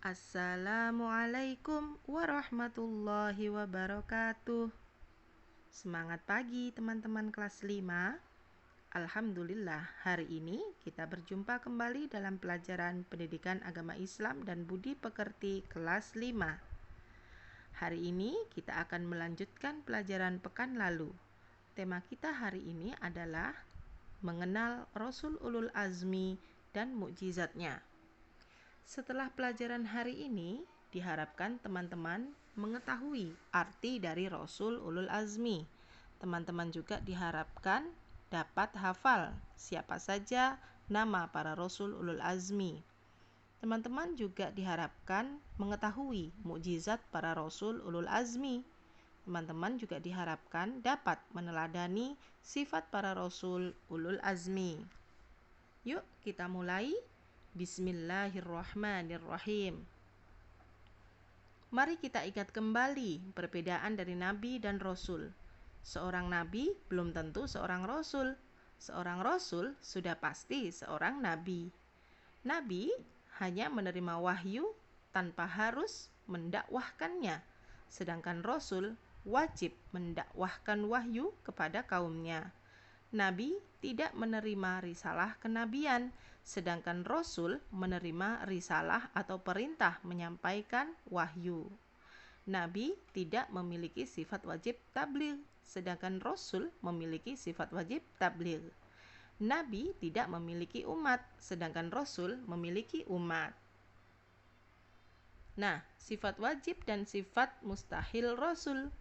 Assalamualaikum warahmatullahi wabarakatuh. Semangat pagi teman-teman kelas 5. Alhamdulillah, hari ini kita berjumpa kembali dalam pelajaran Pendidikan Agama Islam dan Budi Pekerti kelas 5. Hari ini kita akan melanjutkan pelajaran pekan lalu. Tema kita hari ini adalah mengenal Rasul Ulul Azmi dan mukjizatnya. Setelah pelajaran hari ini, diharapkan teman-teman mengetahui arti dari Rasul Ulul Azmi. Teman-teman juga diharapkan dapat hafal siapa saja nama para Rasul Ulul Azmi. Teman-teman juga diharapkan mengetahui mukjizat para Rasul Ulul Azmi. Teman-teman juga diharapkan dapat meneladani sifat para Rasul Ulul Azmi. Yuk kita mulai. Bismillahirrahmanirrahim. Mari kita ingat kembali perbedaan dari nabi dan rasul. Seorang nabi belum tentu seorang rasul. Seorang rasul sudah pasti seorang nabi. Nabi hanya menerima wahyu tanpa harus mendakwahkannya, sedangkan rasul wajib mendakwahkan wahyu kepada kaumnya. Nabi tidak menerima risalah kenabian, sedangkan Rasul menerima risalah atau perintah menyampaikan wahyu. Nabi tidak memiliki sifat wajib tabligh, sedangkan Rasul memiliki sifat wajib tabligh. Nabi tidak memiliki umat, sedangkan Rasul memiliki umat. Nah, sifat wajib dan sifat mustahil Rasul.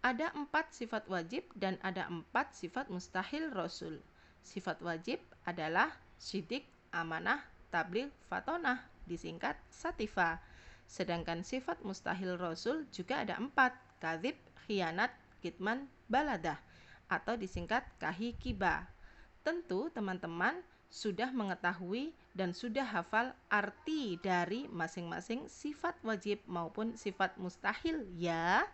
Ada 4 sifat wajib dan ada 4 sifat mustahil Rasul. Sifat wajib adalah syidik, amanah, tabligh, fatonah, disingkat satifah. Sedangkan sifat mustahil Rasul juga ada 4, kadzib, khianat, kitman, baladah, atau disingkat kahikibah. Tentu teman-teman sudah mengetahui dan sudah hafal arti dari masing-masing sifat wajib maupun sifat mustahil ya.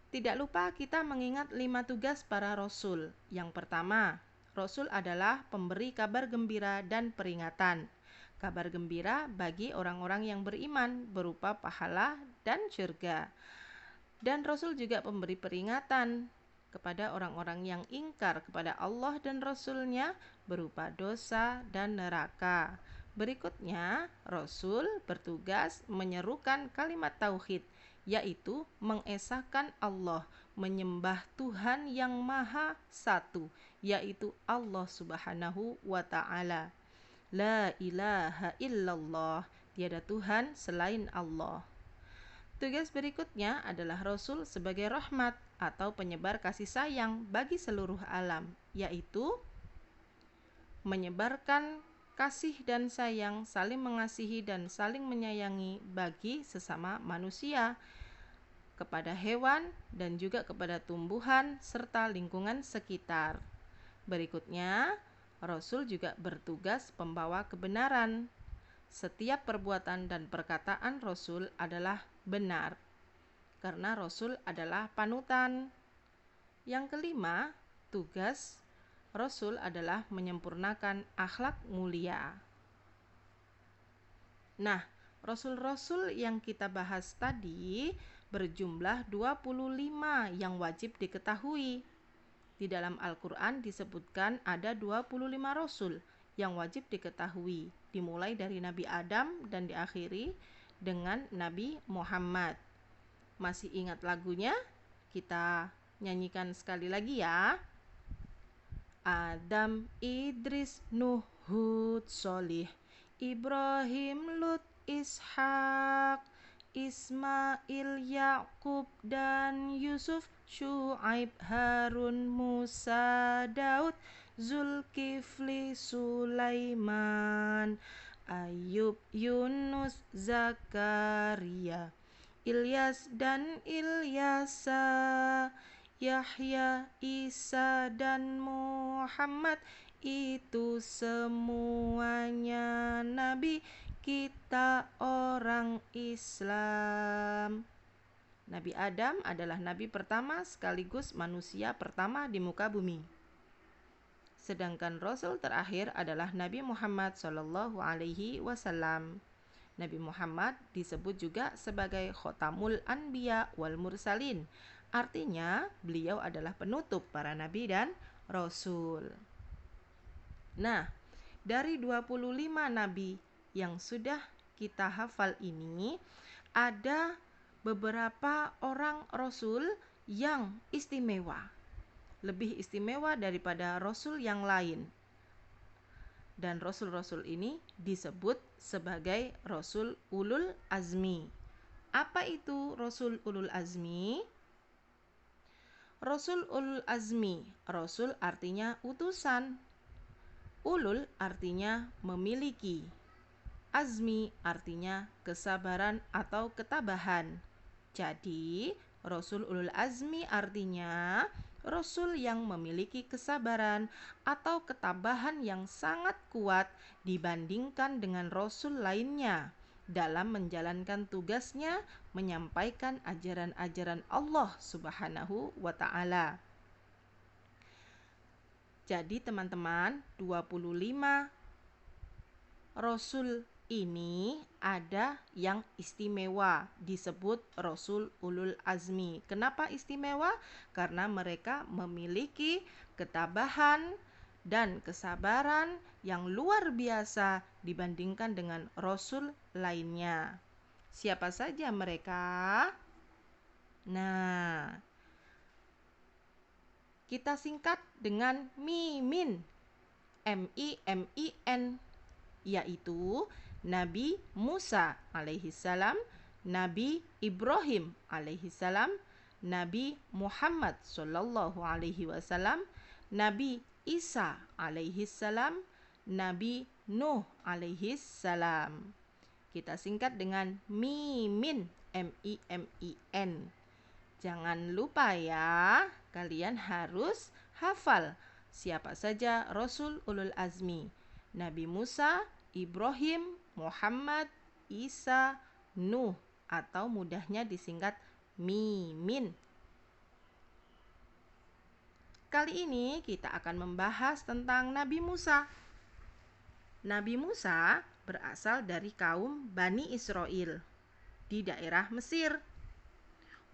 Tidak lupa kita mengingat 5 tugas para rasul. Yang pertama, rasul adalah pemberi kabar gembira dan peringatan. Kabar gembira bagi orang-orang yang beriman berupa pahala dan surga. Dan rasul juga pemberi peringatan kepada orang-orang yang ingkar kepada Allah dan Rasul-Nya berupa dosa dan neraka. Berikutnya, rasul bertugas menyerukan kalimat tauhid, yaitu mengesahkan Allah, menyembah Tuhan yang Maha Satu, yaitu Allah Subhanahu wa Ta'ala. La ilaha illallah, tiada Tuhan selain Allah. Tugas berikutnya adalah Rasul sebagai rahmat atau penyebar kasih sayang bagi seluruh alam, yaitu menyebarkan kasih dan sayang, saling mengasihi dan saling menyayangi bagi sesama manusia, kepada hewan dan juga kepada tumbuhan serta lingkungan sekitar. Berikutnya, Rasul juga bertugas pembawa kebenaran. Setiap perbuatan dan perkataan Rasul adalah benar, karena Rasul adalah panutan. Yang kelima, tugas Rasul adalah menyempurnakan akhlak mulia. Nah, Rasul-Rasul yang kita bahas tadi berjumlah 25 yang wajib diketahui. Di dalam Al-Quran disebutkan ada 25 Rasul yang wajib diketahui, dimulai dari Nabi Adam dan diakhiri dengan Nabi Muhammad. Masih ingat lagunya? Kita nyanyikan sekali lagi ya. Adam, Idris, Nuh, Hud, Sholih, Ibrahim, Lut, Ishak, Ismail, Yakub, dan Yusuf, Syuaib, Harun, Musa, Daud, Zulkifli, Sulaiman, Ayub, Yunus, Zakaria, Ilyas dan Ilyasa, Yahya, Isa, dan Muhammad. Itu semuanya nabi kita orang Islam. Nabi Adam adalah nabi pertama sekaligus manusia pertama di muka bumi. Sedangkan Rasul terakhir adalah Nabi Muhammad SAW. Nabi Muhammad disebut juga sebagai Khotamul Anbiya wal Mursalin. Artinya, beliau adalah penutup para nabi dan rasul. Nah, dari 25 nabi yang sudah kita hafal ini, ada beberapa orang rasul yang istimewa, lebih istimewa daripada rasul yang lain. Dan rasul-rasul ini disebut sebagai rasul ulul azmi. Apa itu rasul ulul azmi? Rasul ulul azmi, rasul artinya utusan, ulul artinya memiliki, azmi artinya kesabaran atau ketabahan. Jadi rasul ulul azmi artinya rasul yang memiliki kesabaran atau ketabahan yang sangat kuat dibandingkan dengan rasul lainnya dalam menjalankan tugasnya menyampaikan ajaran-ajaran Allah Subhanahu wa ta'ala. Jadi teman-teman, 25 rasul ini ada yang istimewa, disebut rasul ulul azmi. Kenapa istimewa? Karena mereka memiliki ketabahan dan kesabaran yang luar biasa dibandingkan dengan rasul lainnya. Siapa saja mereka? Nah, kita singkat dengan Mimin, M-I-M-I-N, yaitu Nabi Musa alaihissalam, Nabi Ibrahim alaihissalam, Nabi Muhammad sallallahu alaihi wasallam, Nabi Isa alaihissalam, Nabi Nuh alaihissalam. Kita singkat dengan Mimin, M-I-M-I-N. Jangan lupa ya, kalian harus hafal siapa saja Rasul Ulul Azmi. Nabi Musa, Ibrahim, Muhammad, Isa, Nuh, atau mudahnya disingkat Mimin. Kali ini kita akan membahas tentang Nabi Musa. Nabi Musa berasal dari kaum Bani Israel di daerah Mesir.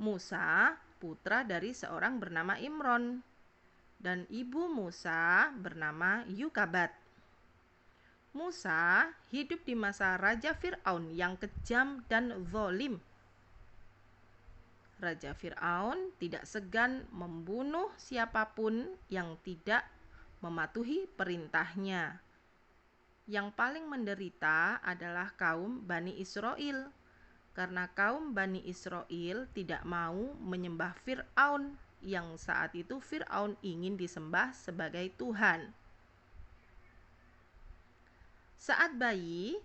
Musa putra dari seorang bernama Imron dan ibu Musa bernama Yukabat. Musa hidup di masa Raja Fir'aun yang kejam dan zalim. Raja Fir'aun tidak segan membunuh siapapun yang tidak mematuhi perintahnya. Yang paling menderita adalah kaum Bani Israel, karena kaum Bani Israel tidak mau menyembah Fir'aun, yang saat itu Fir'aun ingin disembah sebagai Tuhan. Saat bayi,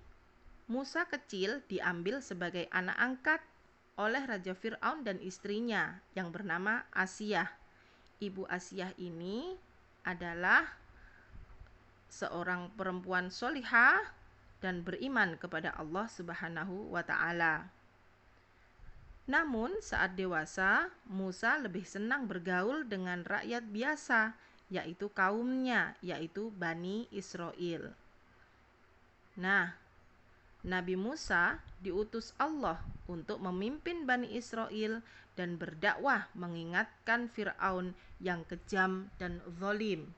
Musa kecil diambil sebagai anak angkat oleh Raja Fir'aun dan istrinya yang bernama Asiyah. Ibu Asiyah ini adalah seorang perempuan solihah dan beriman kepada Allah Subhanahu wa ta'ala. Namun saat dewasa, Musa lebih senang bergaul dengan rakyat biasa, yaitu kaumnya, yaitu Bani Israel. Nah, Nabi Musa diutus Allah untuk memimpin Bani Israel dan berdakwah mengingatkan Fir'aun yang kejam dan zalim.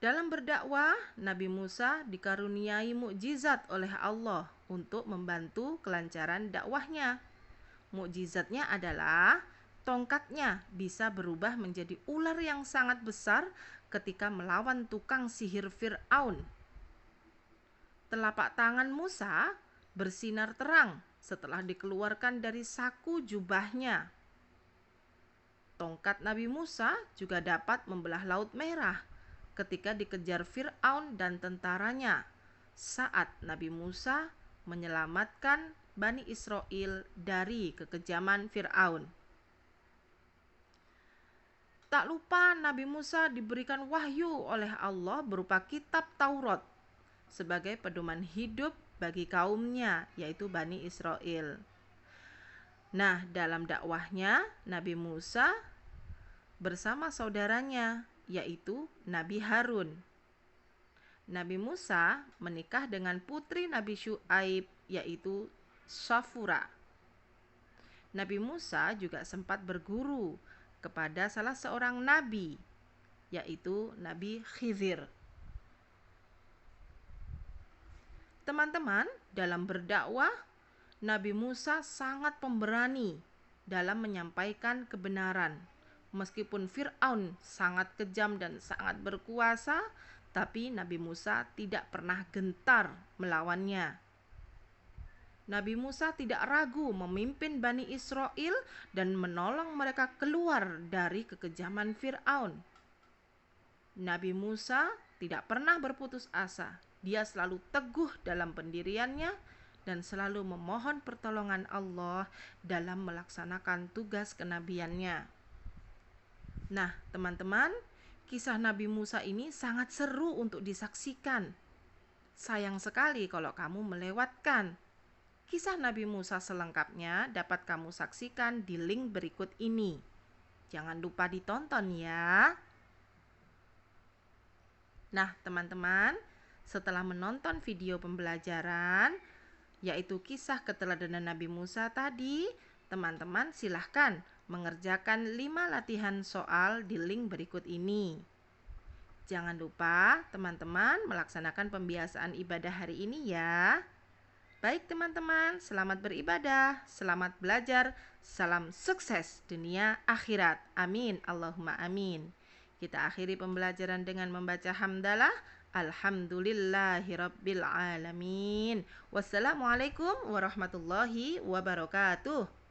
Dalam berdakwah, Nabi Musa dikaruniai mukjizat oleh Allah untuk membantu kelancaran dakwahnya. Mukjizatnya adalah tongkatnya bisa berubah menjadi ular yang sangat besar ketika melawan tukang sihir Fir'aun. Telapak tangan Musa bersinar terang setelah dikeluarkan dari saku jubahnya. Tongkat Nabi Musa juga dapat membelah Laut Merah ketika dikejar Fir'aun dan tentaranya saat Nabi Musa menyelamatkan Bani Israel dari kekejaman Fir'aun. Tak lupa Nabi Musa diberikan wahyu oleh Allah berupa kitab Taurat sebagai pedoman hidup bagi kaumnya, yaitu Bani Israel. Nah, dalam dakwahnya Nabi Musa bersama saudaranya, yaitu Nabi Harun. Nabi Musa menikah dengan putri Nabi Syuaib, yaitu Shafura. Nabi Musa juga sempat berguru kepada salah seorang nabi, yaitu Nabi Khidir. Teman-teman, dalam berdakwah, Nabi Musa sangat pemberani dalam menyampaikan kebenaran. Meskipun Fir'aun sangat kejam dan sangat berkuasa, tapi Nabi Musa tidak pernah gentar melawannya. Nabi Musa tidak ragu memimpin Bani Israel dan menolong mereka keluar dari kekejaman Fir'aun. Nabi Musa tidak pernah berputus asa. Dia selalu teguh dalam pendiriannya dan selalu memohon pertolongan Allah dalam melaksanakan tugas kenabiannya. Nah, teman-teman, kisah Nabi Musa ini sangat seru untuk disaksikan. Sayang sekali kalau kamu melewatkan. Kisah Nabi Musa selengkapnya dapat kamu saksikan di link berikut ini. Jangan lupa ditonton ya. Nah, teman-teman, setelah menonton video pembelajaran, yaitu kisah keteladanan Nabi Musa tadi, teman-teman silahkan mengerjakan 5 latihan soal di link berikut ini. Jangan lupa teman-teman melaksanakan pembiasaan ibadah hari ini ya. Baik teman-teman, selamat beribadah, selamat belajar, salam sukses dunia akhirat. Amin, Allahumma amin. Kita akhiri pembelajaran dengan membaca hamdalah. Alhamdulillahirabbil alamin. Wassalamualaikum warahmatullahi wabarakatuh.